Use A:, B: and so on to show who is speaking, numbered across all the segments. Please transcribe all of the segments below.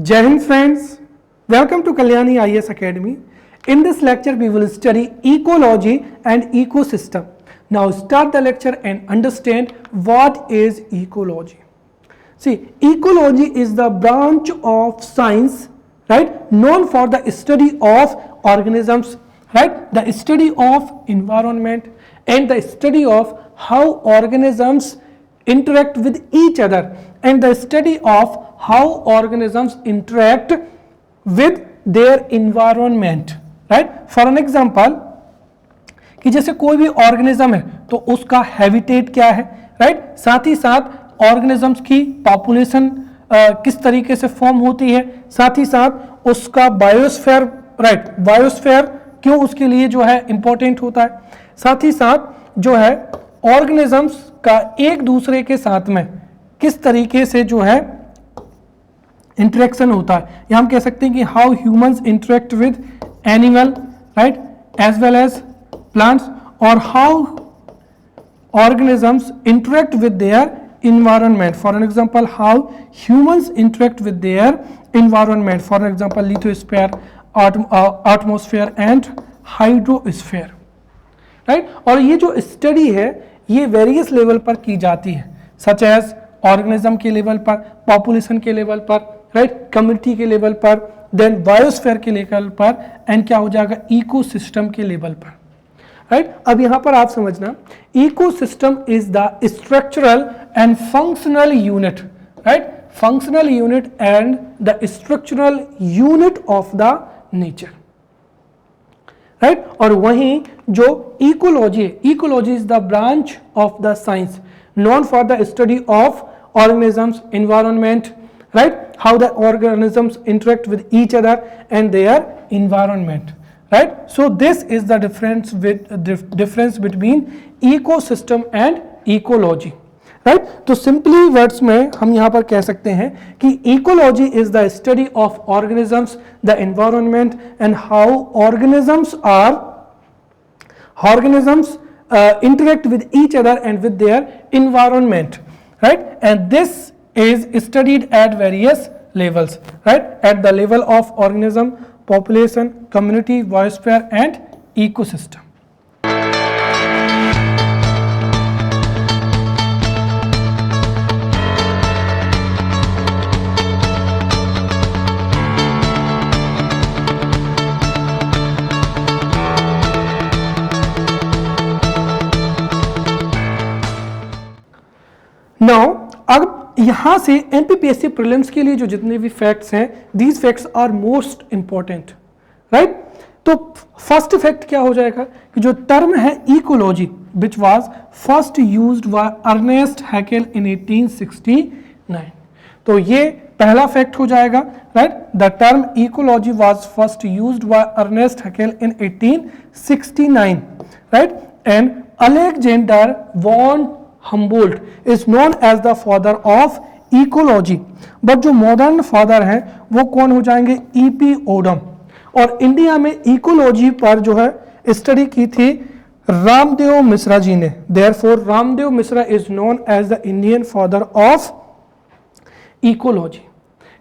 A: Jai Hind friends, welcome to Kalyani IAS Academy. In this lecture we will study ecology and ecosystem. Now start the lecture and understand what is ecology. See, ecology is the branch of science, right, known for the study of organisms, right, the study of environment and the study of how organisms interact with each other and the study of how organisms interact with their environment, right. For an example, कि जैसे कोई भी organism है तो उसका habitat क्या है, right, साथ ही साथ ऑर्गेनिजम्स की पॉपुलेशन किस तरीके से फॉर्म होती है, साथ ही साथ उसका बायोस्फीयर, राइट, बायोस्फीयर क्यों उसके लिए जो है इंपॉर्टेंट होता है, साथ ही साथ जो है ऑर्गेनिजम्स का एक दूसरे के साथ में किस तरीके से जो है इंटरेक्शन होता है, या हम कह सकते हैं कि how humans interact with animal, right, as well as plants, or how organisms interact with their environment. For an example, how humans interact with their environment. For an example, lithosphere, atmosphere and hydrosphere, right. और ये जो study है ये various level पर की जाती है, such as organism के लेवल पर, पॉपुलेशन के लेवल पर, राइट, कम्युनिटी के लेवल पर, देन बायोस्फीयर के लेवल पर, एंड क्या हो जाएगा, इकोसिस्टम के लेवल पर, राइट. अब यहां पर आप समझना, ecosystem is the structural and functional unit, right, functional unit and the structural unit of the nature, right. और वहीं जो इकोलॉजी है, ecology is the branch of the science known for the study of organisms, environment, right, how the organisms interact with each other and their environment, right. So this is the difference between ecosystem and ecology, right. तो simply words में हम यहाँ पर कह सकते हैं कि ecology is the study of organisms, the environment and how organisms interact with each other and with their environment, right, and this is studied at various levels, right, at the level of organism, population, community, biosphere and ecosystem. Now अब यहां से MPPSC prelims के लिए जो जितने भी facts हैं, these facts are most important, right. तो फर्स्ट फैक्ट क्या हो जाएगा कि जो टर्म है ecology which was first used by Ernst Haeckel in 1869, तो ये पहला फैक्ट हो जाएगा, right. The term ecology was first used by Ernst Haeckel in 1869, right, and Alexander von Humboldt is known as the father of ecology, but जो modern father हैं वो कौन हो जाएंगे, E.P. ओडम. और इंडिया में इकोलॉजी पर जो है स्टडी की थी रामदेव मिश्रा जी ने, therefore Ramdev Mishra is known as the Indian father of ecology.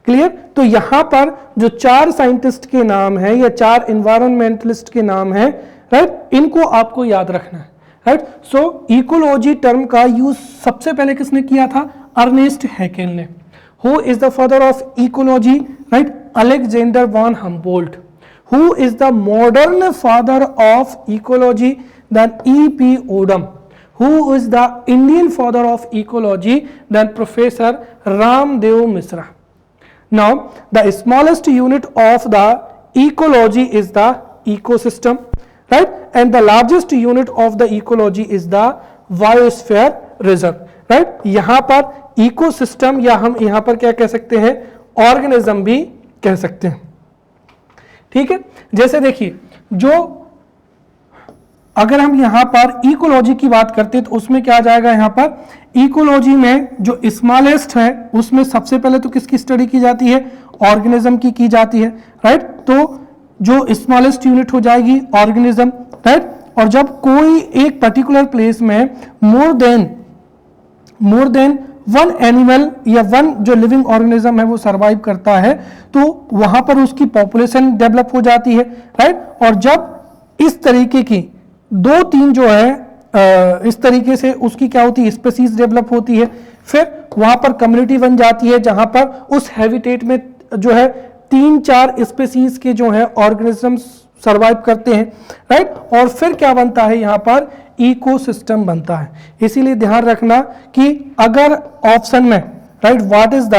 A: Clear. तो यहां पर जो चार साइंटिस्ट के नाम है या चार एनवायरमेंटलिस्ट के नाम है, राइट, इनको आपको याद रखना है, राइट. सो इकोलॉजी टर्म का यूज सबसे पहले किसने किया था, अर्नेस्ट हैकेल ने. Who is the father of ecology, right, Alexander von Humboldt. Who is the modern father of ecology, then E.P. Odum. Who is the Indian father of ecology, then professor Ramdeo Misra. Now the smallest unit of the ecology is the ecosystem, right, and the largest unit of the ecology is the biosphere reserve, right. यहां पर ecosystem या हम यहां पर क्या कह सकते हैं, ऑर्गेनिज्म भी कह सकते हैं, ठीक है. जैसे देखिए, जो अगर हम यहां पर इकोलॉजी की बात करते हैं तो उसमें क्या आ जाएगा, यहां पर इकोलॉजी में जो स्मॉलेस्ट है उसमें सबसे पहले तो किसकी स्टडी की जाती है, ऑर्गेनिज्म की जाती है, राइट. तो जो स्मॉलेस्ट यूनिट हो जाएगी ऑर्गेनिज्म, राइट. और जब कोई एक पर्टिकुलर प्लेस में मोर देन वन एनिमल या वन जो लिविंग ऑर्गेनिज्म है वो सरवाइव करता है तो वहां पर उसकी पॉपुलेशन डेवलप हो जाती है, राइट। और जब इस तरीके की 2-3 जो है इस तरीके से उसकी क्या होती है, स्पीसीज डेवलप होती है, फिर वहां पर कम्युनिटी बन जाती है जहां पर उस हैबिटेट में जो है 3-4 स्पीसीज के जो है ऑर्गेनिजम्स सर्वाइव करते हैं, राइट। और फिर क्या बनता है, यहां पर इकोसिस्टम बनता है। इसीलिए ध्यान रखना कि अगर ऑप्शन में, राइट, व्हाट इज द,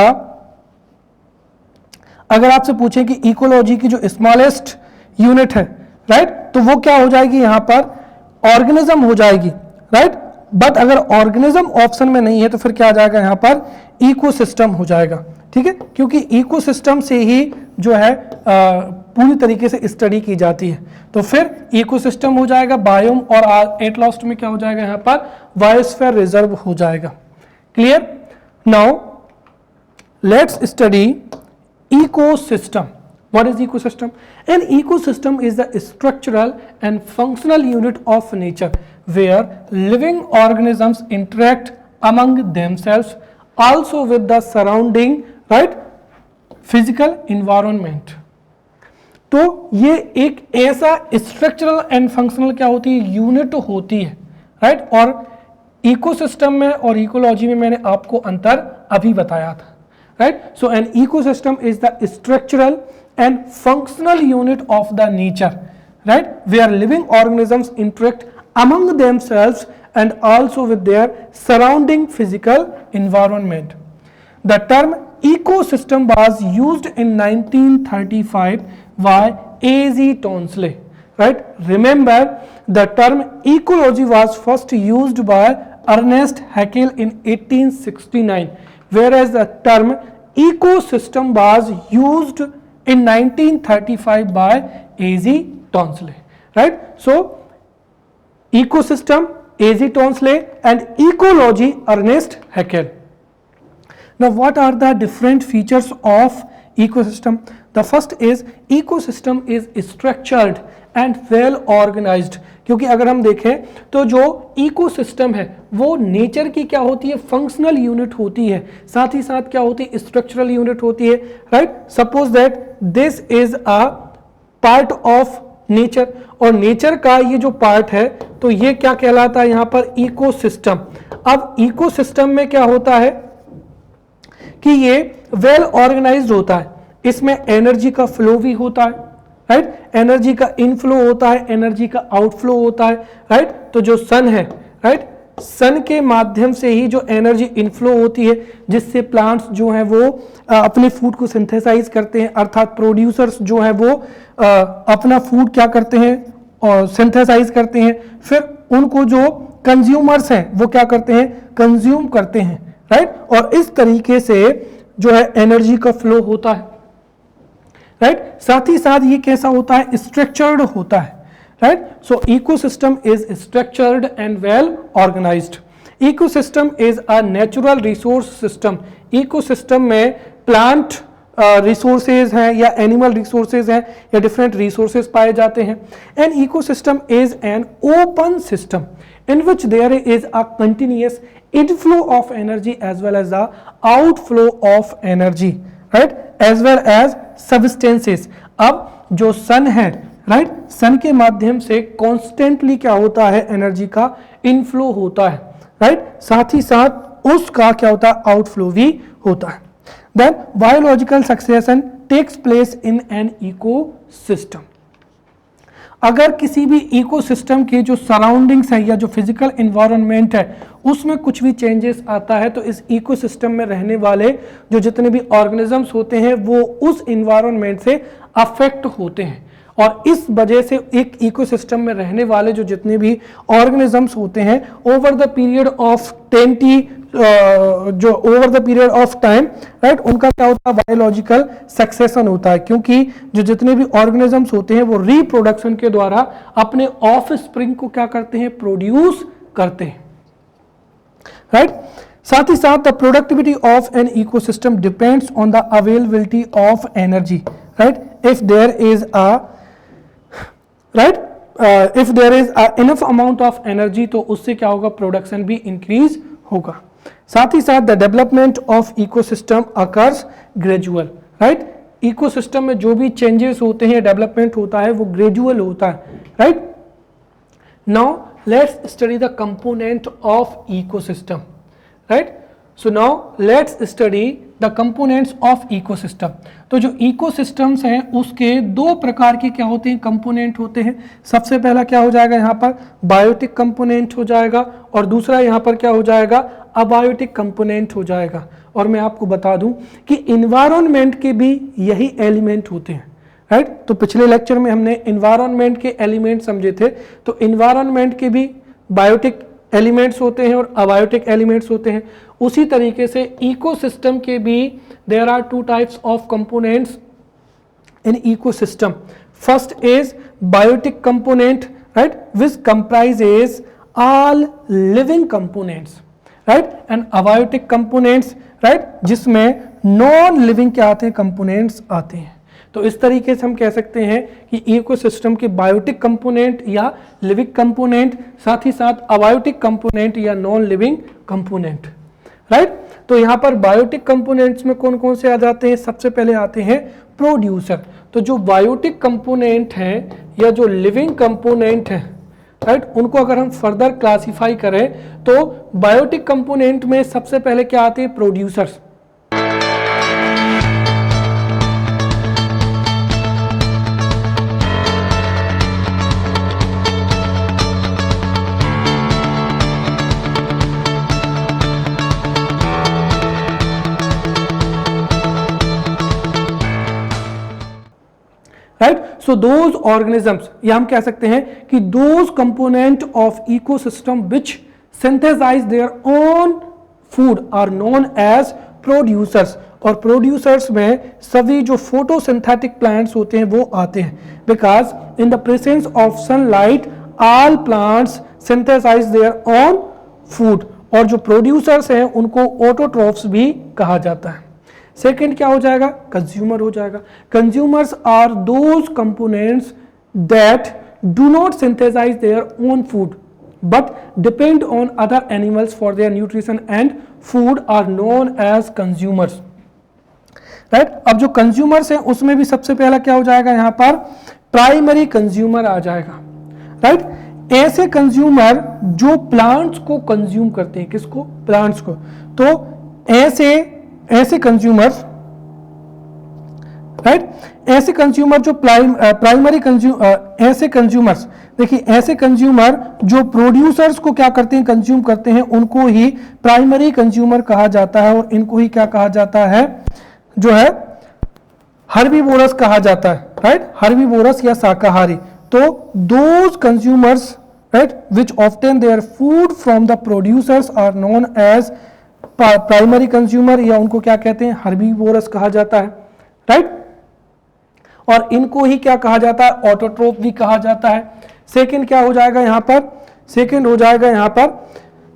A: अगर आपसे पूछे कि इकोलॉजी की जो स्मॉलेस्ट यूनिट है, राइट, तो वो क्या हो जाएगी, यहां पर ऑर्गेनिज्म हो जाएगी, राइट। बट अगर ऑर्गेनिज्म ऑप्शन में नहीं है तो फिर क्या आ जाएगा, यहां पर इकोसिस्टम हो जाएगा, ठीक है, क्योंकि इकोसिस्टम से ही जो है पूरी तरीके से स्टडी की जाती है। तो फिर इकोसिस्टम हो जाएगा, बायोम, और एट लास्ट में क्या हो जाएगा, यहां पर बायोस्फीयर रिजर्व हो जाएगा। Clear? Now let's study ecosystem. What is ecosystem? An ecosystem is the structural and functional unit of nature where living organisms interact among themselves, also with the surrounding, right, physical environment. तो ये एक ऐसा structural and functional क्या होती है, unit होती है, right. और इकोसिस्टम में और इकोलॉजी में मैंने आपको अंतर अभी बताया था, right? So an ecosystem is the structural and functional unit of the nature, right, where living organisms interact among themselves and also with their surrounding physical environment. The term ecosystem was used in 1935 by A.Z. Tonsley, right. Remember, the term ecology was first used by Ernest Haeckel in 1869, whereas the term ecosystem was used in 1935 by A.Z. Tonsley, right. So ecosystem A.Z. Tonsley and ecology Ernest Haeckel. Now what are the different features of ecosystem? The first is ecosystem is structured and well organized. क्योंकि अगर हम देखें तो जो ecosystem है वो nature की क्या होती है, फंक्शनल यूनिट होती है, साथ ही साथ क्या होती है, स्ट्रक्चरल यूनिट होती है, right. Suppose that this is a part of nature, और नेचर का ये जो पार्ट है तो ये क्या कहलाता है, यहां पर इकोसिस्टम। अब इकोसिस्टम में क्या होता है कि ये वेल ऑर्गेनाइज्ड होता है, इसमें एनर्जी का फ्लो भी होता है, राइट, एनर्जी का इनफ्लो होता है, एनर्जी का आउटफ्लो होता है, राइट। तो जो सन है, राइट, सन के माध्यम से ही जो एनर्जी इनफ्लो होती है जिससे प्लांट्स जो हैं वो अपने फूड को सिंथेसाइज करते हैं, अर्थात प्रोड्यूसर्स जो है वो अपना फूड क्या करते हैं और सिंथेसाइज करते हैं, फिर उनको जो कंज्यूमर्स हैं वो क्या करते हैं, कंज्यूम करते हैं, राइट। और इस तरीके से जो है एनर्जी का फ्लो होता है, राइट। साथ ही साथ ये कैसा होता है, स्ट्रक्चर्ड होता है, right. So ecosystem is structured and well organised. Ecosystem is a natural resource system. Ecosystem में प्लांट रिसोर्सेज हैं या एनिमल रिसोर्सेज हैं या डिफरेंट रिसोर्सेज पाए जाते हैं। An ecosystem is an open system in which there is a continuous inflow of energy as well as the outflow of energy, right, as well as substances. अब जो सन है, right, सन के माध्यम से कॉन्स्टेंटली क्या होता है, एनर्जी का इनफ्लो होता है, राइट, साथ ही साथ उसका क्या होता है, आउटफ्लो भी होता है। Then biological succession takes place in an ecosystem. अगर किसी भी इकोसिस्टम के जो सराउंडिंग्स है या जो फिजिकल एनवायरनमेंट है उसमें कुछ भी चेंजेस आता है तो इस इकोसिस्टम में रहने वाले जो जितने भी ऑर्गेनिजम्स होते हैं वो उस एनवायरनमेंट से अफेक्ट होते हैं, और इस वजह से एक इकोसिस्टम में रहने वाले जो जितने भी ऑर्गेनिजम्स होते हैं ओवर द पीरियड ऑफ 20 जो over the period of time, right, उनका क्या होता है, बायोलॉजिकल सक्सेशन होता है, क्योंकि जो जितने भी ऑर्गेनिजम्स होते हैं वो रिप्रोडक्शन के द्वारा अपने ऑफ स्प्रिंग को क्या करते हैं, प्रोड्यूस करते हैं, राइट। साथ ही साथ the productivity of an ecosystem depends on the availability of energy, right. If there is a right if there is enough amount of energy तो उससे क्या होगा, प्रोडक्शन भी इंक्रीज होगा। साथ ही साथ the development of ecosystem occurs gradual, right. Ecosystem में जो भी चेंजेस होते हैं, डेवलपमेंट होता है, वो ग्रेजुअल होता है, right. Now let's study the component of ecosystem, right. So now let's study the components of ecosystem. तो जो इकोसिस्टम्स हैं उसके दो प्रकार के क्या होते हैं, कंपोनेंट होते हैं। सबसे पहला क्या हो जाएगा यहाँ पर, बायोटिक कंपोनेंट हो जाएगा, और दूसरा यहाँ पर क्या हो जाएगा, अबायोटिक कंपोनेंट हो जाएगा। और मैं आपको बता दूं कि इन्वायरमेंट के भी यही एलिमेंट होते हैं, राइट। तो पिछले लेक्चर में हमने इन्वायरमेंट के एलिमेंट समझे थे, तो इन्वायरमेंट के भी बायोटिक एलिमेंट्स होते हैं और अबायोटिक एलिमेंट्स होते हैं। उसी तरीके से इकोसिस्टम के भी there are two types of components in ecosystem. First is biotic component, right, which comprises all living components, right, and abiotic components, right, जिसमें नॉन लिविंग क्या आते हैं, कंपोनेंट्स आते हैं। तो इस तरीके से हम कह सकते हैं कि इकोसिस्टम के बायोटिक कंपोनेंट या लिविंग कंपोनेंट, साथ ही साथ अबायोटिक कंपोनेंट या नॉन लिविंग कंपोनेंट, राइट। तो यहाँ पर बायोटिक कंपोनेंट्स में कौन कौन से आ जाते हैं, सबसे पहले आते हैं प्रोड्यूसर। तो जो बायोटिक कंपोनेंट हैं या जो लिविंग कंपोनेंट हैं, राइट, उनको अगर हम फर्दर क्लासिफाई करें तो बायोटिक कंपोनेंट में सबसे पहले क्या आते हैं, producers. Right, so those organisms, या हम कह सकते हैं कि those component of ecosystem which synthesise their own food are known as producers. और प्रोड्यूसर्स में सभी जो फोटोसिंथेटिक प्लांट्स होते हैं वो आते हैं, because in the presence of sunlight all plants synthesise their own food. और जो प्रोड्यूसर्स हैं उनको ऑटोट्रॉफ्स भी कहा जाता है। सेकेंड क्या हो जाएगा, कंज्यूमर हो जाएगा। Consumers are those components that do not synthesise their own food but depend on other animals for their nutrition and food are known as consumers, right. अब जो कंज्यूमर्स हैं उसमें भी सबसे पहला क्या हो जाएगा, यहाँ पर प्राइमरी कंज्यूमर आ जाएगा, राइट। ऐसे कंज्यूमर जो प्लांट्स को कंज्यूम करते हैं, किसको, प्लांट्स को। तो ऐसे कंज्यूमर्स, राइट, ऐसे कंज्यूमर जो प्राइमरी ऐसे कंज्यूमर्स, देखिए ऐसे कंज्यूमर जो प्रोड्यूसर्स को क्या करते हैं, कंज्यूम करते हैं, उनको ही प्राइमरी कंज्यूमर कहा जाता है। और इनको ही क्या कहा जाता है, जो है हर्बीवोरस कहा जाता है, राइट, हर्बीवोरस या शाकाहारी। तो those consumers, right, which obtain their food from the producers are known as primary consumer, या उनको क्या कहते हैं, हर्बीवोरस कहा जाता है, राइट। और इनको ही क्या कहा जाता है, ऑटोट्रोफ भी कहा जाता है। सेकंड क्या हो जाएगा यहाँ पर, सेकंड हो जाएगा यहाँ पर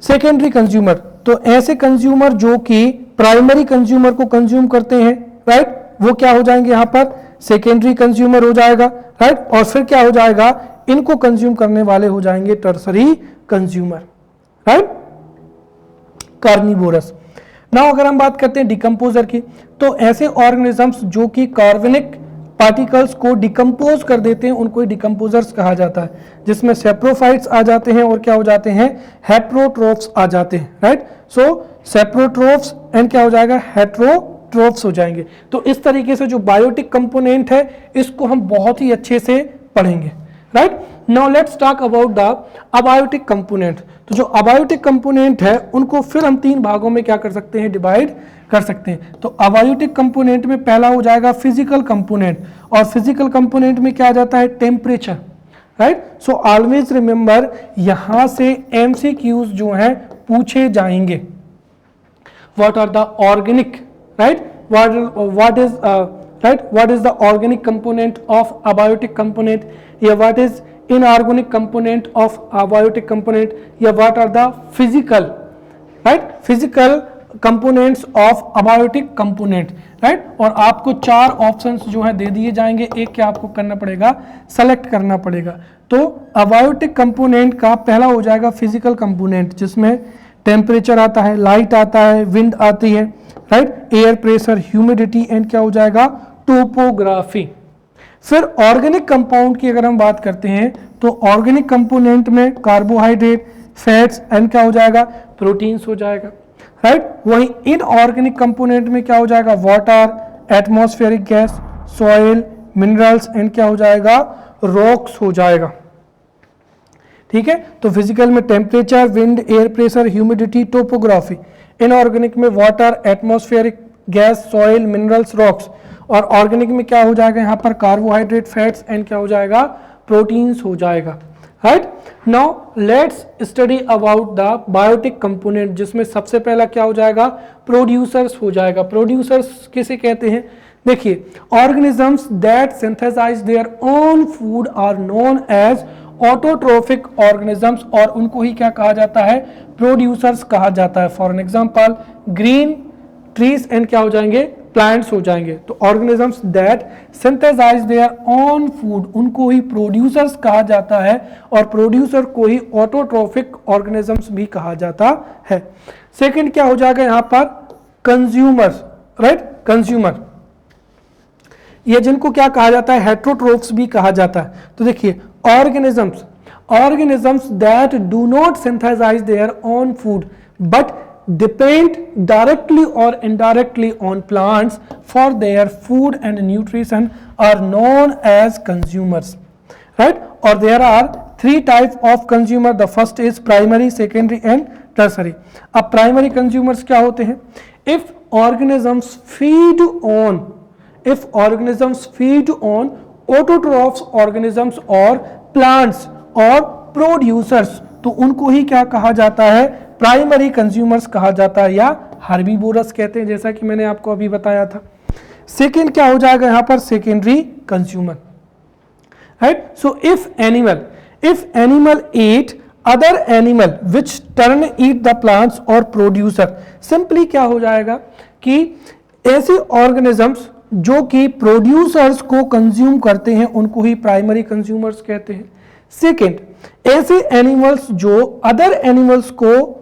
A: सेकेंडरी कंज्यूमर। तो ऐसे कंज्यूमर जो कि प्राइमरी कंज्यूमर को कंज्यूम करते हैं, राइट, वो क्या हो जाएंगे यहाँ पर, सेकेंडरी कंज्यूमर हो जाएगा, राइट। और फिर क्या हो जाएगा, इनको कंज्यूम करने वाले हो जाएंगे tertiary consumer, right, carnivorous. Now अगर हम बात करते हैं डिकम्पोजर की, तो ऐसे ऑर्गेनिजम्स जो कि कार्बनिक पार्टिकल्स को डिकम्पोज कर देते हैं उनको डिकम्पोजर्स कहा जाता है, जिसमें सेप्रोफाइट्स आ जाते हैं और क्या हो जाते हैं, हेट्रोट्रोफ्स आ जाते हैं, राइट। सो सेप्रोट्रोफ्स एंड क्या हो जाएगा, हेट्रोट्रोफ्स हो जाएंगे। तो इस तरीके से जो बायोटिक कंपोनेंट है इसको हम बहुत ही अच्छे से पढ़ेंगे, right. Now let's talk about the abiotic component. तो जो अबायोटिक कंपोनेंट है उनको फिर हम तीन भागों में क्या कर सकते हैं, डिवाइड कर सकते हैं। तो अबायोटिक कंपोनेंट में पहला हो जाएगा फिजिकल कंपोनेंट, और फिजिकल कंपोनेंट में क्या आ जाता है, temperature, right. So always remember, यहां से एमसीक्यूज जो हैं पूछे जाएंगे। What are the organic, right, what is the organic component of abiotic component, या what is inorganic component of abiotic component, या what are the physical, right, physical components of abiotic component, right. और आपको चार options जो है दे दिए जाएंगे, एक क्या आपको करना पड़ेगा, सेलेक्ट करना पड़ेगा। तो अबायोटिक कंपोनेंट का पहला हो जाएगा फिजिकल कंपोनेंट, जिसमें टेम्परेचर आता है, लाइट आता है, विंड आती है, right, air pressure, humidity and क्या हो जाएगा, टोपोग्राफी। फिर ऑर्गेनिक कंपाउंड की अगर हम बात करते हैं तो ऑर्गेनिक कंपोनेंट में कार्बोहाइड्रेट, फैट्स एंड क्या हो जाएगा, प्रोटीन्स हो जाएगा, राइट। वहीं इनऑर्गेनिक कंपोनेंट में क्या हो जाएगा, water, atmospheric gas, soil, minerals and क्या हो जाएगा, रॉक्स हो जाएगा। ठीक है, तो फिजिकल में temperature, wind, air pressure, humidity, topography. Inorganic में water, atmospheric gas, soil, minerals, rocks. और ऑर्गेनिक में क्या हो जाएगा यहाँ पर, कार्बोहाइड्रेट, फैट्स एंड क्या हो जाएगा, प्रोटीन्स हो जाएगा, right. Now let's study about the biotic component, जिसमें सबसे पहला क्या हो जाएगा, प्रोड्यूसर्स हो जाएगा। प्रोड्यूसर्स किसे कहते हैं, देखिए, organisms that synthesise their own food are known as autotrophic organisms, और उनको ही क्या कहा जाता है, प्रोड्यूसर्स कहा जाता है। For an example green trees and क्या हो जाएंगे, प्लांट्स हो जाएंगे। तो organisms that synthesise their own food, उनको ही प्रोड्यूसर्स कहा जाता है, और प्रोड्यूसर को ही ऑटोट्रोफिक ऑर्गेनिजम्स भी कहा जाता है। सेकंड क्या हो जाएगा यहाँ पर, कंज्यूमर्स, राइट, कंज्यूमर, ये जिनको क्या कहा जाता है, हेट्रोट्रोफ्स भी कहा जाता है। तो देखिए, organisms that do not synthesize their own food but depend directly or indirectly on plants for their food and nutrition are known as consumers, right? Or there are three types of consumer. The first is primary, secondary and tertiary. अब primary consumers क्या होते हैं, if organisms feed on autotrophs organisms और plants और producers, तो उनको ही क्या कहा जाता है, प्राइमरी कंज्यूमर्स कहा जाता है, या हर्बीवोरस कहते हैं, जैसा कि मैंने आपको अभी बताया था। सेकंड क्या हो जाएगा यहाँ पर, secondary consumer, right. So if animal eat other animal which turn eat the plants और प्रोड्यूसर, सिंपली क्या हो जाएगा कि ऐसे ऑर्गेनिजम्स जो कि प्रोड्यूसर्स को कंज्यूम करते हैं उनको ही प्राइमरी कंज्यूमर्स कहते हैं। सेकेंड, ऐसे एनिमल्स जो अदर एनिमल्स को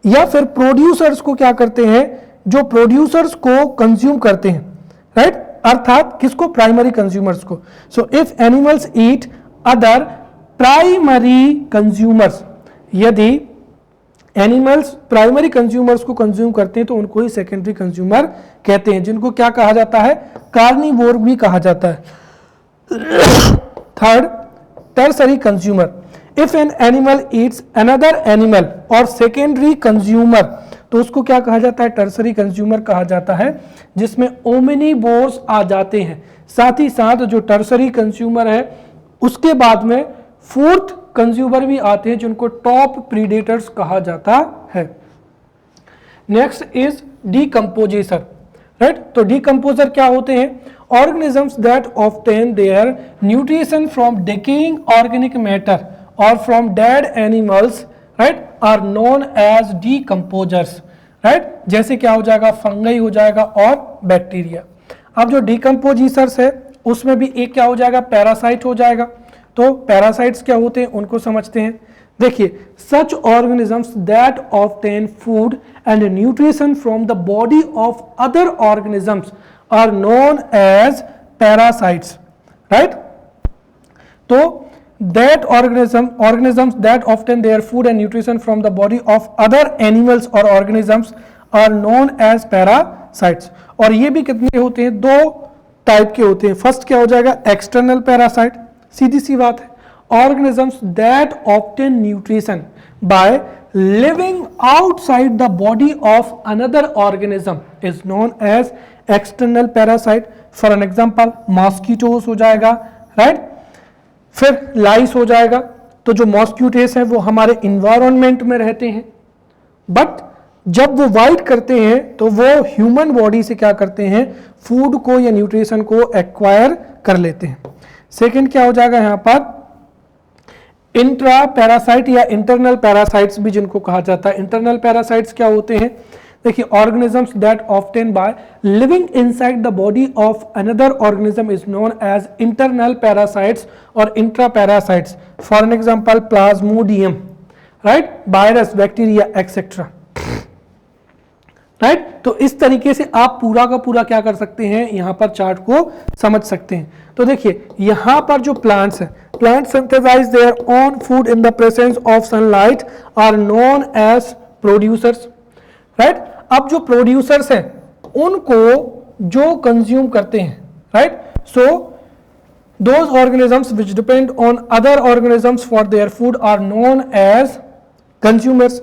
A: या फिर प्रोड्यूसर्स को क्या करते हैं, जो प्रोड्यूसर्स को कंज्यूम करते हैं, राइट, अर्थात किसको, प्राइमरी कंज्यूमर्स को। So if animals eat other primary consumers, यदि एनिमल्स प्राइमरी कंज्यूमर्स को कंज्यूम करते हैं तो उनको ही सेकेंडरी कंज्यूमर कहते हैं, जिनको क्या कहा जाता है, कार्निवोर भी कहा जाता है। Third, tertiary consumer, if an animal Yeats another animal और सेकेंडरी कंज्यूमर, तो उसको क्या कहा जाता है, टर्सरी कंज्यूमर कहा जाता है, जिसमें ओमिनिवोर्स आ जाते हैं। साथ ही साथ जो टर्सरी कंज्यूमर है उसके बाद में फोर्थ कंज्यूमर भी आते हैं, जिनको टॉप प्रीडेटर्स कहा जाता है। Next is decomposition, right. तो डीकंपोजर क्या होते हैं, organisms that obtain their nutrition from decaying organic matter और from dead animals, right, are known as decomposers, right. जैसे क्या हो जाएगा, फंगई हो जाएगा और बैक्टीरिया। अब जो डीकंपोजिशर्स है उसमें भी एक क्या हो जाएगा, पैरासाइट हो जाएगा। तो पैरासाइट्स क्या होते हैं उनको समझते हैं। देखिए, such organisms that obtain food and nutrition from the body of other organisms are known as parasites, right. तो that organisms that obtain their food and nutrition from the body of other animals or organisms are known as parasites। और ये भी कितने होते हैं, दो type के होते हैं। फर्स्ट क्या हो जाएगा, एक्सटर्नल पैरासाइट, सीधी सी बात है, organisms that obtain nutrition by living outside the body of another organism is known as external parasite। for an example mosquitoes हो जाएगा, राइट। फिर लाइस हो जाएगा। तो जो मॉस्क्यूटेस हैं वो हमारे इन्वायरमेंट में रहते हैं, बट जब वो वाइट करते हैं तो वो ह्यूमन बॉडी से क्या करते हैं, फूड को या न्यूट्रिशन को एक्वायर कर लेते हैं। सेकंड क्या हो जाएगा यहाँ पर, इंट्रा पैरासाइट या इंटरनल पैरासाइट्स भी जिनको कहा जाता है। इंटरनल पैरासाइट्स क्या होते हैं, देखिए, organisms that obtain by living inside the body of another organism is known as internal parasites और intra parasites. For an example plasmodium, right, virus, bacteria etcetera. Right तो इस तरीके से आप पूरा का पूरा क्या कर सकते हैं, यहां पर चार्ट को समझ सकते हैं। तो देखिए यहां पर जो प्लांट्स है, plant synthesise their own food in the presence of sunlight are known as producers. Right अब जो प्रोड्यूसर्स हैं उनको जो कंज्यूम करते हैं, right so those organisms which depend on other organisms for their food are known as consumers।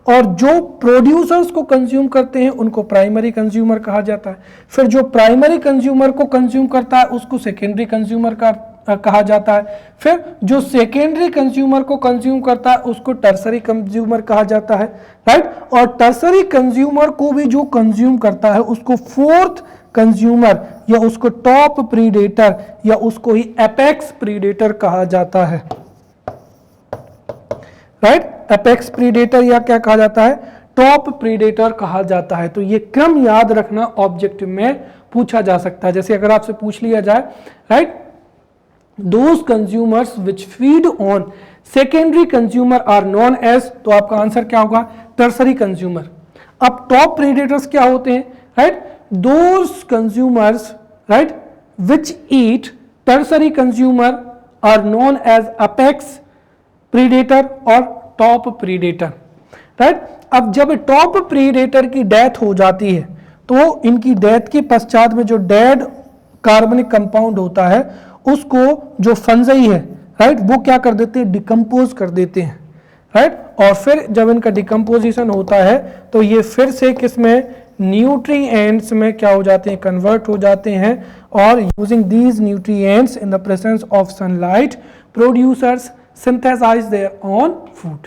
A: और जो producers को कंज्यूम करते हैं उनको प्राइमरी कंज्यूमर कहा जाता है। फिर जो प्राइमरी कंज्यूमर को कंज्यूम करता है उसको सेकेंडरी कंज्यूमर का कहा जाता है। फिर जो सेकेंडरी कंज्यूमर को कंज्यूम करता है उसको टर्सरी कंज्यूमर कहा जाता है। राइट और टर्सरी कंज्यूमर को भी जो कंज्यूम करता है उसको फोर्थ कंज्यूमर या उसको टॉप प्रीडेटर या उसको ही एपेक्स प्रीडेटर कहा जाता है। राइट एपेक्स प्रीडेटर या क्या कहा जाता है, टॉप प्रीडेटर कहा जाता है। तो ये क्रम याद रखना ऑब्जेक्टिव में पूछा जा सकता है। जैसे अगर आपसे पूछ लिया जाए, right those consumers which feed on secondary consumer are known as, तो आपका आंसर क्या होगा, टर्सरी कंज्यूमर। अब टॉप प्रीडेटर्स क्या होते हैं, right those consumers right which eat tertiary consumer are known as apex predator or top predator। right अब जब टॉप प्रीडेटर की डेथ हो जाती है तो इनकी डेथ के पश्चात में जो डेड कार्बनिक कंपाउंड होता है उसको जो फंजाई है, राइट वो क्या कर देते हैं, डिकम्पोज कर देते हैं। राइट और फिर जब इनका डिकम्पोजिशन होता है तो ये फिर से किसमें, न्यूट्रिएंट्स में क्या हो जाते हैं, कन्वर्ट हो जाते हैं। और using these nutrients in the presence of sunlight producers synthesise their own food.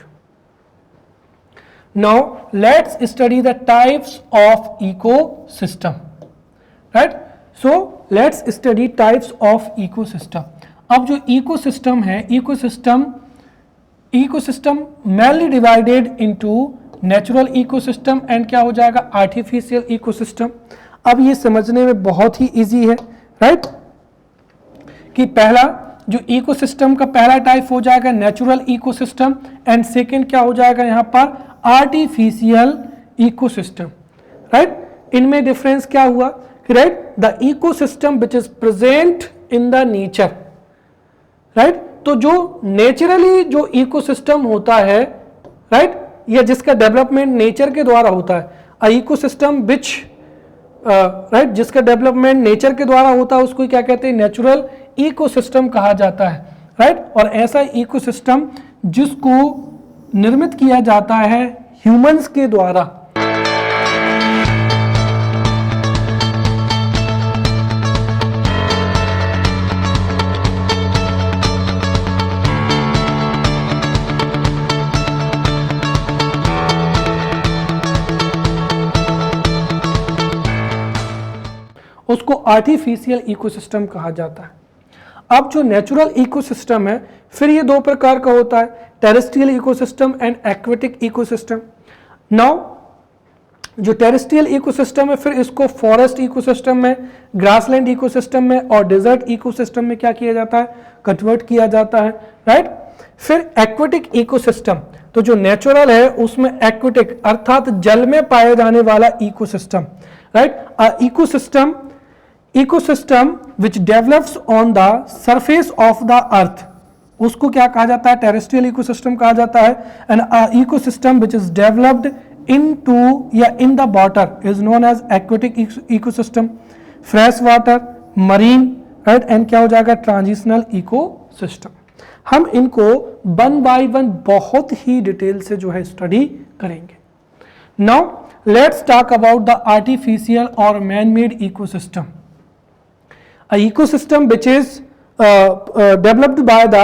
A: Now let's study the types of ecosystem. Right so let's study types of ecosystem. अब जो इकोसिस्टम है, ecosystem mainly divided into natural ecosystem and क्या हो जाएगा, artificial ecosystem. अब ये समझने में बहुत ही इजी है, राइट कि पहला जो इकोसिस्टम का पहला टाइप हो जाएगा नेचुरल इकोसिस्टम एंड सेकंड क्या हो जाएगा यहाँ पर, आर्टिफिशियल इकोसिस्टम। राइट इनमें डिफरेंस क्या हुआ, right the ecosystem which is present in the nature. Right तो जो नेचुरली जो इकोसिस्टम होता है, राइट या जिसका डेवलपमेंट नेचर के द्वारा होता है, अ इकोसिस्टम विच राइट जिसका डेवलपमेंट नेचर के द्वारा होता है उसको क्या कहते हैं, नेचुरल इकोसिस्टम कहा जाता है। राइट और ऐसा इकोसिस्टम जिसको निर्मित किया जाता है ह्यूमंस के द्वारा। उसको आर्टिफिशियल इकोसिस्टम कहा जाता है। अब जो नेचुरल इकोसिस्टम है फिर ये दो प्रकार का होता है, terrestrial ecosystem and aquatic ecosystem. Now जो टेरेस्ट्रियल इकोसिस्टम है फिर इसको फॉरेस्ट इकोसिस्टम में, ग्रासलैंड इकोसिस्टम में और डेजर्ट इकोसिस्टम में क्या किया जाता है, कन्वर्ट किया जाता है। राइट फिर एक्वेटिक इकोसिस्टम, तो जो नेचुरल है उसमें एक्वेटिक अर्थात जल में पाए जाने वाला ecosystem. Right ecosystem which develops on the surface of the अर्थ, उसको क्या कहा जाता है, टेरेस्ट्रियल इकोसिस्टम कहा जाता है। And ecosystem which is developed into या in the water is known as aquatic ecosystem. Fresh water, marine, right and क्या हो जाएगा, ट्रांजिशनल इकोसिस्टम। हम इनको वन बाय वन बहुत ही डिटेल से जो है स्टडी करेंगे। Now let's talk about the artificial और man made ecosystem. A ecosystem which is developed by the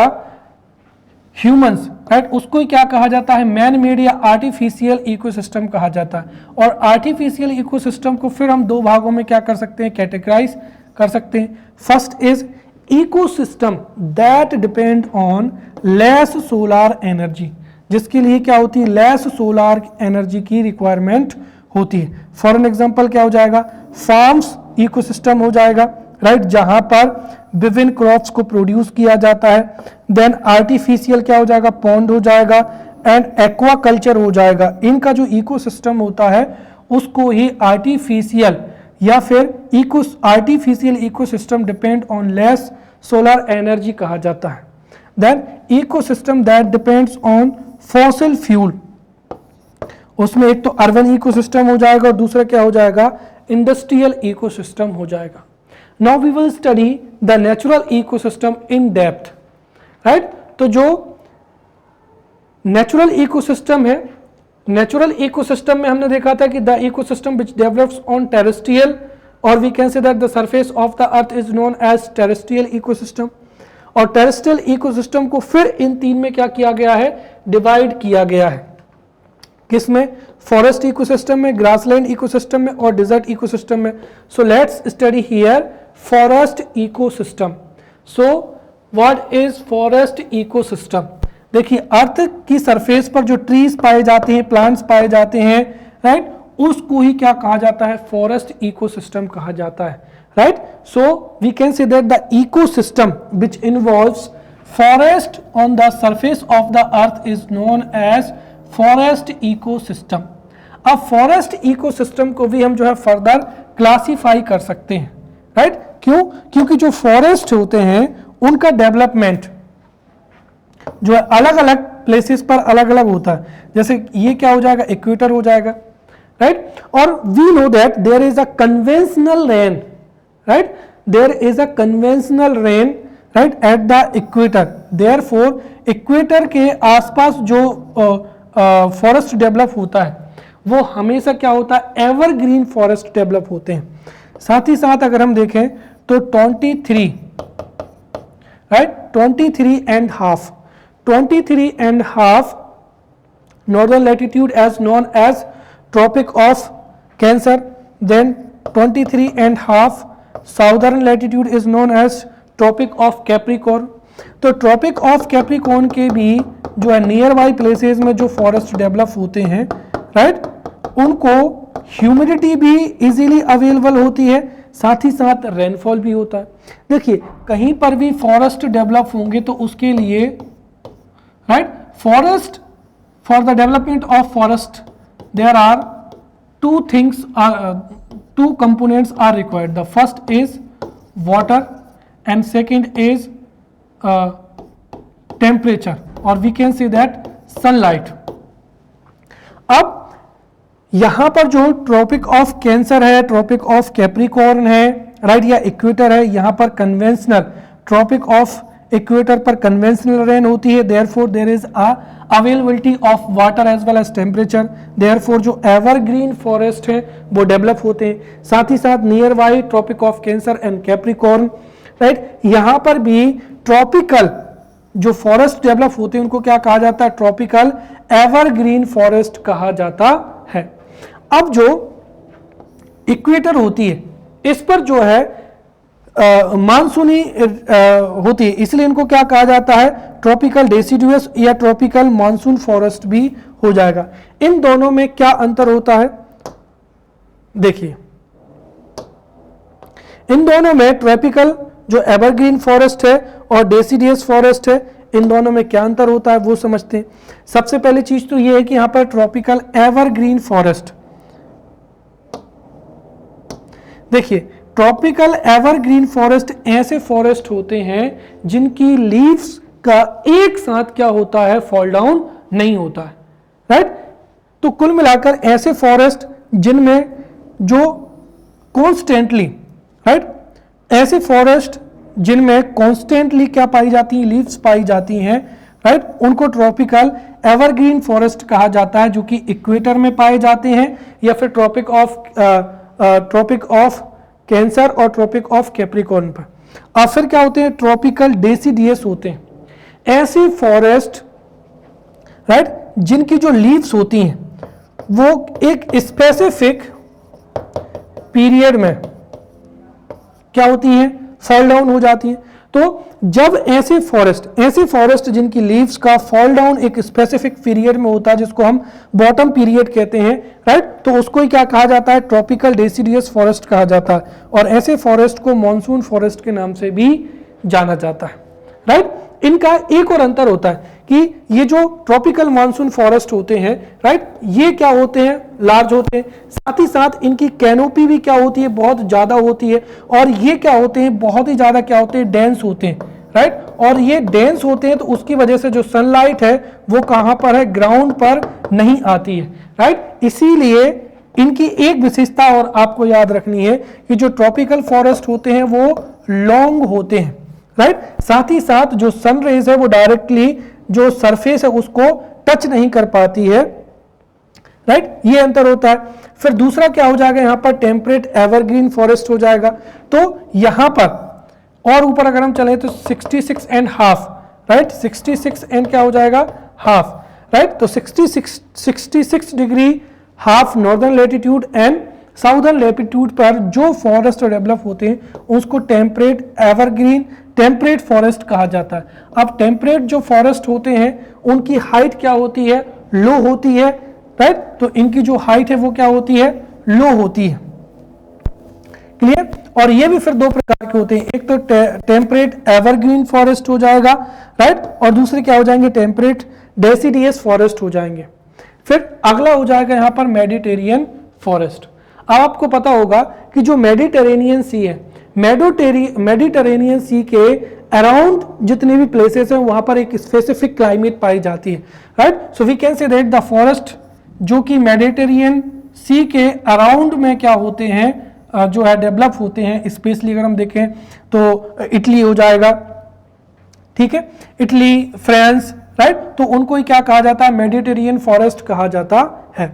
A: humans, right? उसको ही क्या कहा जाता है, मैन मेड या आर्टिफिशियल इकोसिस्टम कहा जाता है। और आर्टिफिशियल इकोसिस्टम को फिर हम दो भागों में क्या कर सकते हैं, कैटेगराइज कर सकते हैं। First is ecosystem that depend on less solar energy, जिसके लिए क्या होती है, लेस सोलार एनर्जी की रिक्वायरमेंट होती है। फॉर एन एग्जांपल क्या हो जाएगा, फार्म्स इकोसिस्टम हो जाएगा, राइट जहां पर विभिन्न क्रॉप्स को प्रोड्यूस किया जाता है। देन आर्टिफिशियल क्या हो जाएगा, पॉन्ड हो जाएगा। एंड एक्वाकल्चर हो जाएगा। इनका जो इकोसिस्टम होता है उसको ही आर्टिफिशियल या फिर artificial ecosystem depend on less solar energy कहा जाता है। Then ecosystem that depends on fossil fuel, उसमें एक तो अर्बन इकोसिस्टम हो जाएगा और दूसरा क्या हो जाएगा, इंडस्ट्रियल इकोसिस्टम हो जाएगा। Now we will study the natural ecosystem in depth, right. तो जो नेचुरल इकोसिस्टम है, नेचुरल इकोसिस्टम में हमने देखा था कि the ecosystem which develops on terrestrial और we can say that the surface of the earth is known as terrestrial ecosystem. और टेरेस्ट्रियल इकोसिस्टम को फिर इन तीन में क्या किया गया है, डिवाइड किया गया है। किसमें, फॉरेस्ट इकोसिस्टम में, ग्रासलैंड इकोसिस्टम में और डिजर्ट इकोसिस्टम में। सो let's study here forest ecosystem. So what is forest ecosystem? देखिए, अर्थ की सरफेस पर जो ट्रीज पाए जाते हैं, प्लांट्स पाए जाते हैं, राइट, उसको ही क्या कहा जाता है, फॉरेस्ट इकोसिस्टम कहा जाता है, right. So we can say that the ecosystem which involves forest on the surface of the earth is known as forest ecosystem. अब फॉरेस्ट इकोसिस्टम को भी हम जो है फर्दर क्लासीफाई कर सकते हैं, राइट। क्यों? क्योंकि जो फॉरेस्ट होते हैं उनका डेवलपमेंट जो है अलग अलग प्लेसेस पर अलग अलग होता है। जैसे ये क्या हो जाएगा, इक्वेटर हो जाएगा, राइट। और we know that there is a conventional rain, right, there is a conventional rain, right, at the equator. Therefore equator के आसपास जो फॉरेस्ट डेवलप होता है वो हमेशा क्या होता है, एवरग्रीन फॉरेस्ट डेवलप होते हैं। साथ ही साथ अगर हम देखें तो 23, right, 23.5 northern latitude as known as Tropic of Cancer, then 23.5 southern latitude is known as Tropic of Capricorn। तो ट्रॉपिक ऑफ कैप्रिकॉर्न के भी जो है नियर बाई प्लेसेस में जो फॉरेस्ट डेवलप होते हैं, राइट, उनको ह्यूमिडिटी भी इजीली अवेलेबल होती है, साथ ही साथ रेनफॉल भी होता है। देखिए, कहीं पर भी फॉरेस्ट डेवलप होंगे तो उसके लिए, right, forest for the development of forest there are two components are required. The first is water and second is temperature, or we can say that sunlight। अब यहां पर जो ट्रॉपिक ऑफ कैंसर है, tropic of Capricorn है, right, या equator है, यहां पर कन्वेंशनल ट्रॉपिक ऑफ इक्वेटर पर कन्वेंशनल रेन होती है। Therefore there is a availability of water as well as temperature. Therefore जो एवरग्रीन फॉरेस्ट है वो डेवलप होते हैं। साथ ही साथ nearby tropic of Cancer and Capricorn, right, यहां पर भी ट्रॉपिकल जो फॉरेस्ट डेवलप होते हैं उनको क्या कहा जाता है, ट्रॉपिकल एवरग्रीन फॉरेस्ट कहा जाता है। अब जो इक्वेटर होती है इस पर जो है मानसूनी होती है, इसलिए इनको क्या कहा जाता है, ट्रॉपिकल डेसिडुअस या ट्रॉपिकल मानसून फॉरेस्ट भी हो जाएगा। इन दोनों में क्या अंतर होता है, देखिए, इन दोनों में ट्रॉपिकल जो एवरग्रीन फॉरेस्ट है और डेसिडियस फॉरेस्ट है, इन दोनों में क्या अंतर होता है वो समझते हैं। सबसे पहली चीज तो ये है कि यहां पर ट्रॉपिकल एवरग्रीन फॉरेस्ट, देखिए, ट्रॉपिकल एवरग्रीन फॉरेस्ट ऐसे फॉरेस्ट होते हैं जिनकी लीव्स का एक साथ क्या होता है, फॉल डाउन नहीं होता है, राइट। तो कुल मिलाकर ऐसे फॉरेस्ट जिनमें जो कॉन्स्टेंटली, राइट, ऐसे फॉरेस्ट जिनमें कॉन्स्टेंटली क्या पाई जाती हैं, लीव्स पाई जाती हैं, राइट, उनको ट्रॉपिकल एवरग्रीन फॉरेस्ट कहा जाता है, जो कि इक्वेटर में पाए जाते हैं या फिर ट्रॉपिक ऑफ कैंसर और ट्रॉपिक ऑफ कैप्रिकॉर्न पर। और फिर क्या होते हैं, ट्रॉपिकल डेसिडियस होते हैं, ऐसे फॉरेस्ट, राइट, जिनकी जो लीव्स होती हैं वो एक स्पेसिफिक पीरियड में क्या होती हैं, फॉल डाउन हो जाती हैं। तो जब ऐसे फॉरेस्ट जिनकी लीव्स का फॉल डाउन एक स्पेसिफिक पीरियड में होता है, जिसको हम बॉटम पीरियड कहते हैं, राइट, तो उसको ही क्या कहा जाता है, ट्रॉपिकल डेसिडियस फॉरेस्ट कहा जाता है। और ऐसे फॉरेस्ट को मॉनसून फॉरेस्ट के नाम से भी जाना जाता है, राइट। इनका एक और अंतर होता है कि ये जो ट्रॉपिकल मानसून फॉरेस्ट होते हैं, राइट, ये क्या होते हैं, लार्ज होते हैं, साथ ही साथ इनकी कैनोपी भी क्या होती है, बहुत ज्यादा होती है, और ये क्या होते हैं, बहुत ही ज्यादा क्या होते हैं, डेंस होते हैं, राइट, और ये डेंस होते हैं तो उसकी वजह से जो सनलाइट है वो कहां पर है, ग्राउंड पर नहीं आती है, राइट। इसीलिए इनकी एक विशेषता और आपको याद रखनी है कि जो ट्रॉपिकल फॉरेस्ट होते हैं वो लॉन्ग होते हैं, राइट, साथ ही साथ जो सन रेज है वो डायरेक्टली जो सरफेस है उसको टच नहीं कर पाती है, राइट, ये अंतर होता है। फिर दूसरा क्या हो जाएगा, यहां पर टेम्परेट एवरग्रीन फॉरेस्ट हो जाएगा। तो यहां पर और ऊपर अगर हम चलें तो 66.5, राइट, 66 एंड क्या हो जाएगा, हाफ, राइट, तो 66 degree half northern latitude and southern latitude पर जो फॉरेस्ट डेवलप होते हैं उसको टेम्परेट एवरग्रीन टेम्परेट फॉरेस्ट कहा जाता है। अब टेम्परेट जो फॉरेस्ट होते हैं उनकी हाइट क्या होती है, लो होती है, राइट, तो इनकी जो हाइट है वो क्या होती है, लो होती है, क्लियर। और ये भी फिर दो प्रकार के होते हैं, एक तो टेम्परेट एवरग्रीन फॉरेस्ट हो जाएगा, राइट, और दूसरे क्या हो जाएंगे, टेम्परेट डेसिडियस फॉरेस्ट हो जाएंगे। फिर अगला हो जाएगा यहां पर मेडिटेरियन फॉरेस्ट। अब आपको पता होगा कि जो मेडिटेरेनियन सी है, मेडिटेरेनियन सी के अराउंड जितने भी प्लेसेस हैं वहां पर एक स्पेसिफिक क्लाइमेट पाई जाती है, right. So we can say that the forest जो कि मेडिटेरियन सी के अराउंड में क्या होते हैं, जो है डेवलप होते हैं, स्पेशली अगर हम देखें तो इटली हो जाएगा, ठीक है, इटली, फ्रांस, राइट, तो उनको ही क्या कहा जाता है, मेडिटेरियन फॉरेस्ट कहा जाता है।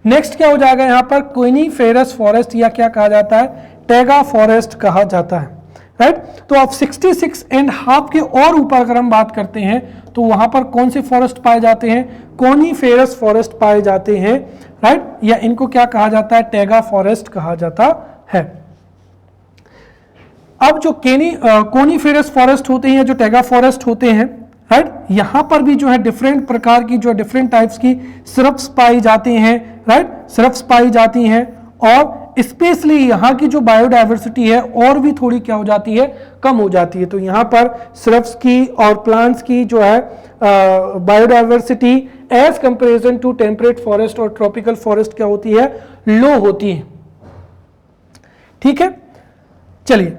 A: नेक्स्ट क्या हो जाएगा यहां पर, कोनिफेरस फॉरेस्ट या क्या कहा जाता है, टैगा फॉरेस्ट कहा जाता है, राइट। तो अब 66.5 के और ऊपर अगर हम बात करते हैं तो वहां पर कौन से फॉरेस्ट पाए जाते हैं, कोनिफेरस फॉरेस्ट पाए जाते हैं, राइट, या इनको क्या कहा जाता है, टैगा फॉरेस्ट कहा जाता है। अब जो कोनिफेरस फॉरेस्ट होते हैं या जो टैगा फॉरेस्ट होते हैं, राइट, यहां पर भी जो है डिफरेंट प्रकार की जो डिफरेंट टाइप्स की सिरप्स पाई जाती हैं, राइट, सिरप्स पाई जाती हैं, और स्पेशली यहाँ की जो बायोडाइवर्सिटी है और भी थोड़ी क्या हो जाती है, कम हो जाती है। तो यहाँ पर सिरप्स की और प्लांट्स की जो है biodiversity as comparison to temperate forest और ट्रॉपिकल फॉरेस्ट क्या होती है, लो होती है, ठीक है। चलिए,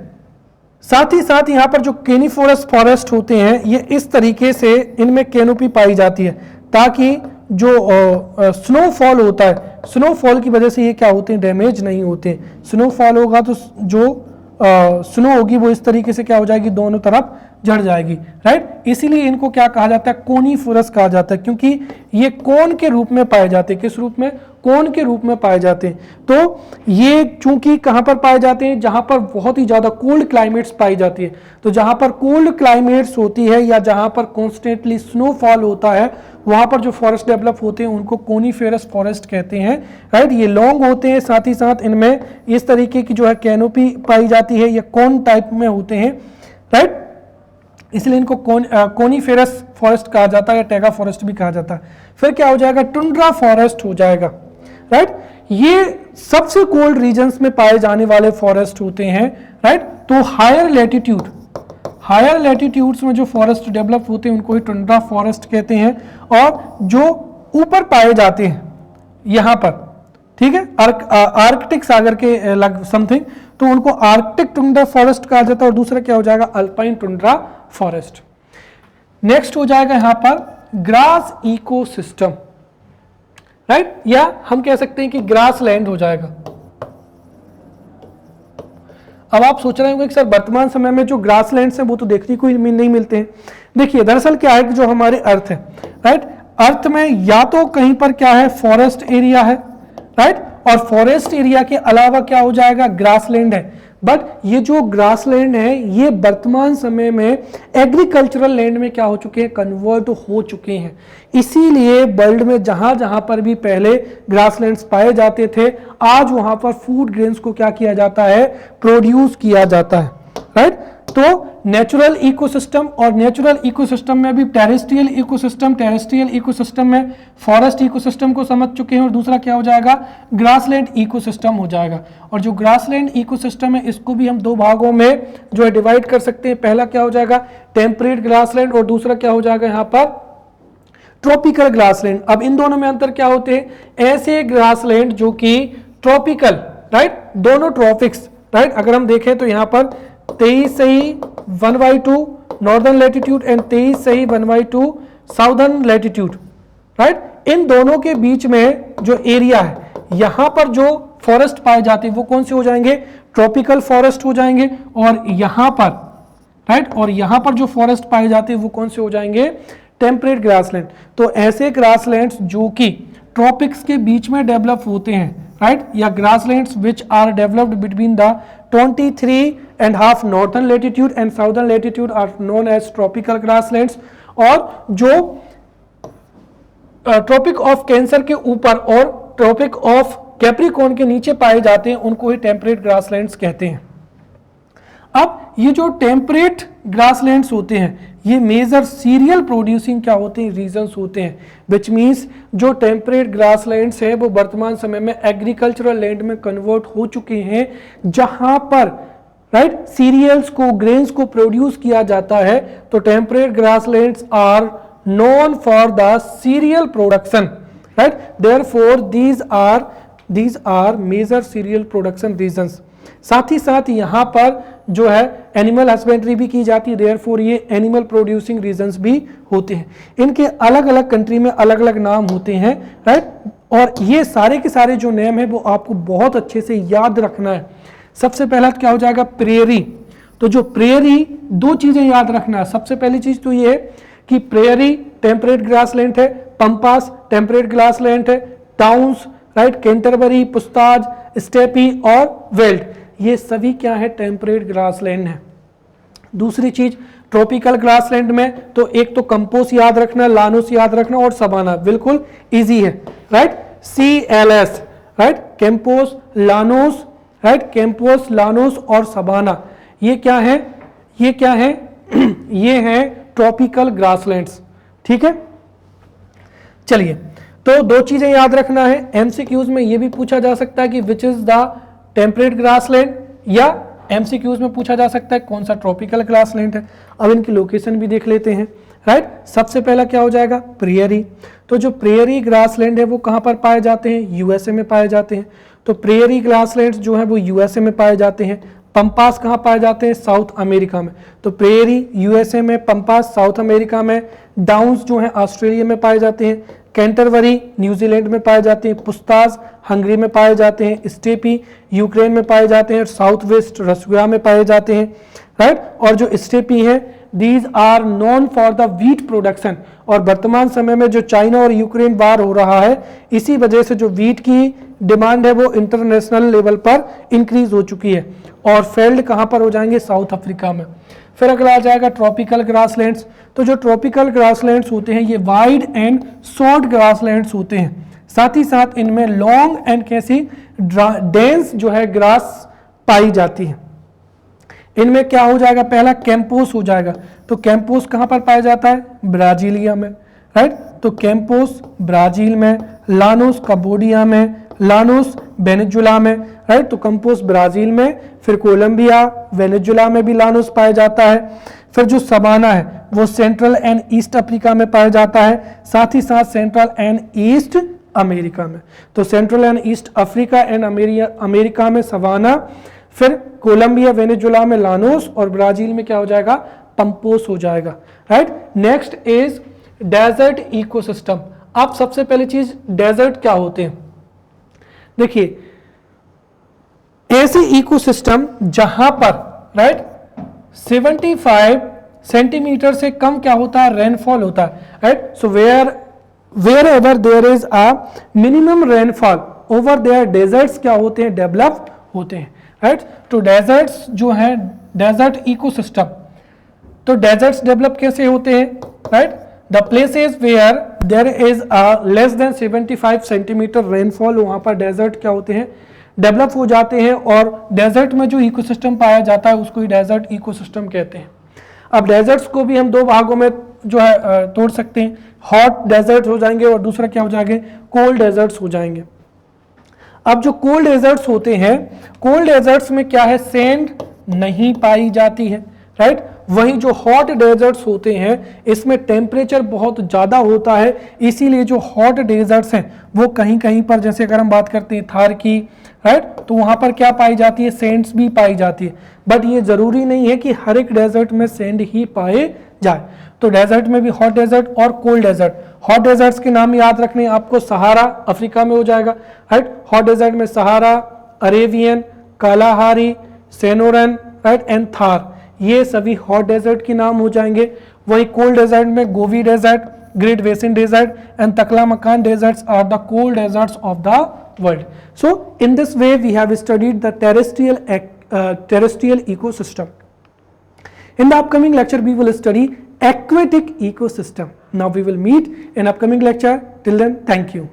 A: साथ ही साथ यहाँ पर जो केनिफोरस फॉरेस्ट होते हैं ये इस तरीके से इनमें कैनोपी पाई जाती है ताकि जो स्नोफॉल होता है, स्नोफॉल की वजह से ये क्या होते हैं, डैमेज नहीं होते। स्नोफॉल होगा तो जो स्नो होगी वो इस तरीके से क्या हो जाएगी, दोनों तरफ झड़ जाएगी, राइट। इसीलिए इनको क्या कहा जाता है, कोनिफोरस कहा जाता है, क्योंकि ये कोन के रूप में पाए जाते हैं। किस रूप में, कोन के रूप में पाए जाते हैं। तो ये चूंकि कहां पर पाए जाते हैं, जहां पर बहुत ही ज्यादा कोल्ड क्लाइमेट्स पाई जाती है। तो जहां पर कोल्ड क्लाइमेट्स होती है या जहां पर कॉन्स्टेंटली स्नोफॉल होता है वहां पर जो फॉरेस्ट डेवलप होते हैं उनको कोनिफेरस फॉरेस्ट कहते हैं, राइट। ये लॉन्ग होते हैं, साथ ही साथ इनमें इस तरीके की जो है कैनोपी पाई जाती है, ये कोन टाइप में होते हैं, राइट। इसलिए इनको कोनिफेरस फॉरेस्ट कहा जाता है या टैगा फॉरेस्ट भी कहा जाता है। फिर क्या हो जाएगा, टुंड्रा फॉरेस्ट हो जाएगा, राइट। ये सबसे कोल्ड रीजन्स में पाए जाने वाले फॉरेस्ट होते हैं, राइट। तो हायर लैटिट्यूड्स में जो फॉरेस्ट डेवलप होते हैं उनको ही टुंड्रा फॉरेस्ट कहते हैं, और जो ऊपर पाए जाते हैं यहां पर, ठीक है, आर्कटिक सागर के लग समथिंग, तो उनको आर्कटिक टुंड्रा फॉरेस्ट कहा जाता है। और दूसरा क्या हो जाएगा, अल्पाइन टुंड्रा फॉरेस्ट। नेक्स्ट हो जाएगा यहां पर ग्रास इकोसिस्टम, राइट, या हम कह सकते हैं कि ग्रास लैंड हो जाएगा। अब आप सोच रहे होंगे कि सर वर्तमान समय में जो ग्रास लैंड्स हैं वो तो देखने को नहीं मिलते हैं। देखिए दरअसल क्या है कि जो हमारे अर्थ है, राइट, अर्थ में या तो कहीं पर क्या है, फॉरेस्ट एरिया है, राइट, और फॉरेस्ट एरिया के अलावा क्या हो जाएगा, ग्रासलैंड है। बट ये जो ग्रासलैंड है ये वर्तमान समय में एग्रीकल्चरल लैंड में क्या हो चुके हैं, कन्वर्ट हो चुके हैं। इसीलिए वर्ल्ड में जहां जहां पर भी पहले ग्रासलैंड्स पाए जाते थे, आज वहां पर फूड ग्रेन्स को क्या किया जाता है, प्रोड्यूस किया जाता है, राइट। तो नेचुरल इकोसिस्टम, और नेचुरल इकोसिस्टम में भी टेरेस्ट्रियल इकोसिस्टम में फॉरेस्ट इकोसिस्टम को समझ चुके हैं, और दूसरा क्या हो जाएगा, ग्रासलैंड इकोसिस्टम हो जाएगा। और जो ग्रासलैंड इकोसिस्टम है इसको भी हम दो भागों में जो है डिवाइड कर सकते हैं। पहला क्या हो जाएगा, टेम्परेट ग्रासलैंड, और दूसरा क्या हो जाएगा यहाँ पर ट्रॉपिकल ग्रासलैंड, अब इन दोनों में अंतर क्या होते हैं? ऐसे ग्रासलैंड जो कि ट्रॉपिकल, राइट, दोनों ट्रॉपिक्स, राइट, अगर हम देखें तो यहाँ पर 23 सही 1/2 नॉर्दर्न लैटिट्यूड एंड 23 सही 1/2 साउदर्न लैटिट्यूड, राइट, इन दोनों के बीच में जो एरिया है, यहां पर जो फॉरेस्ट पाए जाते हैं वो कौन से हो जाएंगे? ट्रॉपिकल फॉरेस्ट हो जाएंगे, और यहां पर, राइट, और यहां पर जो फॉरेस्ट पाए जाते हैं वो कौन से हो जाएंगे? Temperate grassland. तो ऐसे ग्रासलैंड्स जो कि ट्रॉपिक्स के बीच में डेवलप होते हैं, राइट, या grasslands which are developed between the 23.5 northern latitude and southern latitude are known as tropical grasslands, और जो ट्रॉपिक ऑफ कैंसर के ऊपर और ट्रॉपिक ऑफ कैप्रिकॉर्न के नीचे पाए जाते हैं उनको ही टेम्परेट ग्रासलैंड्स कहते हैं। अब ये जो टेम्परेट ग्रासलैंड्स होते हैं ये मेजर सीरियल प्रोड्यूसिंग क्या होते हैं? रीजन्स होते हैं, विच मीन्स जो टेम्परेट ग्रासलैंड्स हैं वो वर्तमान समय में एग्रीकल्चरल लैंड में कन्वर्ट हो चुके हैं, जहां पर, राइट, सीरियल्स को, ग्रेन्स को प्रोड्यूस किया जाता है। तो temperate grasslands are known for the cereal production, right, therefore these are major cereal production regions। साथ ही साथ यहाँ पर जो है एनिमल हस्बेंड्री भी की जाती है, therefore ये एनिमल प्रोड्यूसिंग रीजन्स भी होते हैं। इनके अलग अलग कंट्री में अलग अलग नाम होते हैं, राइट, और ये सारे के सारे जो नेम है वो आपको बहुत अच्छे से याद रखना है। सबसे पहला क्या हो जाएगा? प्रेयरी। तो जो प्रेयरी, दो चीजें याद रखना है। सबसे पहली चीज तो ये कि प्रेयरी टेम्परेट ग्रासलैंड है, पंपास टेम्परेट ग्रासलैंड है, डाउन्स, राइट, कैंटरबरी, पुस्ताज, स्टेपी और वेल्ड, ये सभी क्या है? टेम्परेट ग्रासलैंड है। दूसरी चीज ट्रॉपिकल ग्रासलैंड में तो एक तो कंपोस याद रखना, लानोस याद रखना और सबाना, बिल्कुल इजी है, right, CLS, right, Campos, Llanos, right, Campos, Llanos और सबाना, ये क्या है? ये क्या है? ये है ट्रॉपिकल ग्रासलैंड्स, ठीक है। चलिए, तो दो चीजें याद रखना है। एमसीक्यूज में ये भी पूछा जा सकता है कि which is the temperate grassland, या एमसीक्यूज में पूछा जा सकता है कौन सा ट्रॉपिकल ग्रासलैंड है। अब इनकी लोकेशन भी देख लेते हैं, राइट। सबसे पहला क्या हो जाएगा? प्रेयरी। तो जो प्रेयरी ग्रासलैंड है वो कहां पर पाए जाते हैं? यूएसए में पाए जाते हैं। तो प्रेयरी ग्रासलैंड्स जो है वो यूएसए में पाए जाते हैं। पंपास कहाँ पाए जाते हैं? साउथ अमेरिका में। तो प्रेयरी यूएसए में, पंपास साउथ अमेरिका में, डाउन्स जो है ऑस्ट्रेलिया में पाए जाते हैं, कैंटरबरी न्यूजीलैंड में पाए जाते हैं, पुस्ताज हंगरी में पाए जाते हैं, स्टेपी यूक्रेन में पाए जाते हैं, साउथ वेस्ट रशिया में पाए जाते हैं, राइट। और जो स्टेपी है these are known for the wheat production. और वर्तमान समय में जो चाइना और यूक्रेन वार हो रहा है, इसी वजह से जो व्हीट की डिमांड है वो इंटरनेशनल लेवल पर इंक्रीज हो चुकी है। और फेल्ड कहां पर हो जाएंगे? साउथ अफ्रीका में। फिर अगला आ जाएगा ट्रॉपिकल ग्रासलैंड्स। तो जो ट्रॉपिकल ग्रासलैंड्स होते हैं ये वाइड एंड शॉर्ट ग्रासलैंड्स होते हैं, साथ ही साथ इनमें लॉन्ग एंड कैसी डेंस जो है ग्रास पाई जाती है। इनमें क्या हो जाएगा? पहला कैंपोस हो जाएगा। तो कैंपोस कहां पर पाया जाता है? ब्राजीलिया में, राइट। तो कैंपोस ब्राजील में, लानोस कंबोडिया में, लानोस वेनेजुला में, राइट। तो कैंपोस ब्राजील में, फिर कोलंबिया, वेनेजुला में भी लानोस पाया जाता है। फिर जो सबाना है वो सेंट्रल एंड ईस्ट अफ्रीका में पाया जाता है, साथ ही साथ सेंट्रल एंड ईस्ट अमेरिका में। तो central and east Africa and America में सवाना, फिर कोलंबिया वेनेजुला में लानोस, और ब्राजील में क्या हो जाएगा? पंपोस हो जाएगा, right. Next is desert ecosystem. अब सबसे पहली चीज डेजर्ट क्या होते हैं? देखिए, ऐसे इकोसिस्टम जहां पर, राइट, 75 सेंटीमीटर से कम क्या होता है? रेनफॉल होता है, right. So wherever there is a minimum rainfall over there deserts क्या होते हैं? डेवलप होते हैं, राइट। तो डेजर्ट्स जो है, डेजर्ट इकोसिस्टम, तो डेजर्ट्स डेवलप कैसे होते हैं? Right, the places where there is a less than 75 centimetre rainfall, वहां पर डेजर्ट क्या होते हैं? डेवलप हो जाते हैं। और डेजर्ट में जो इकोसिस्टम पाया जाता है उसको ही डेजर्ट इकोसिस्टम कहते हैं। अब डेजर्ट्स को भी हम दो भागों में जो है तोड़ सकते हैं। हॉट डेजर्ट हो जाएंगे और दूसरा क्या हो जाएंगे? कोल्ड डेजर्ट्स हो जाएंगे। अब जो कोल्ड डेजर्ट्स होते हैं, कोल्ड डेजर्ट्स में क्या है? सैंड नहीं पाई जाती है, राइट। वहीं जो हॉट डेजर्ट्स होते हैं इसमें टेम्परेचर बहुत ज़्यादा होता है, इसीलिए जो हॉट डेजर्ट्स हैं वो कहीं कहीं पर, जैसे अगर हम बात करते हैं थार की, राइट, तो वहाँ पर क्या पाई जाती है, सैंड्स भी पाई जाती है। बट ये ज़रूरी नहीं है कि हर एक डेजर्ट में सैंड ही पाए जाए। तो डेजर्ट में भी हॉट डेजर्ट और कोल्ड डेजर्ट। हॉट डेजर्ट्स के नाम याद रखने आपको, सहारा अफ्रीका में हो जाएगा, राइट। हॉट डेजर्ट में Sahara, Arabian, Kalahari, Sonoran, right, and Thar, ये सभी हॉट डेजर्ट के नाम हो जाएंगे। वही कोल्ड डेजर्ट में Gobi desert, great basin desert and Taklamakan deserts are the cold deserts of the world. So in this way we have studied the terrestrial ecosystem. In the upcoming lecture we will study aquatic ecosystem. Now we will meet in upcoming lecture. Till then, thank you.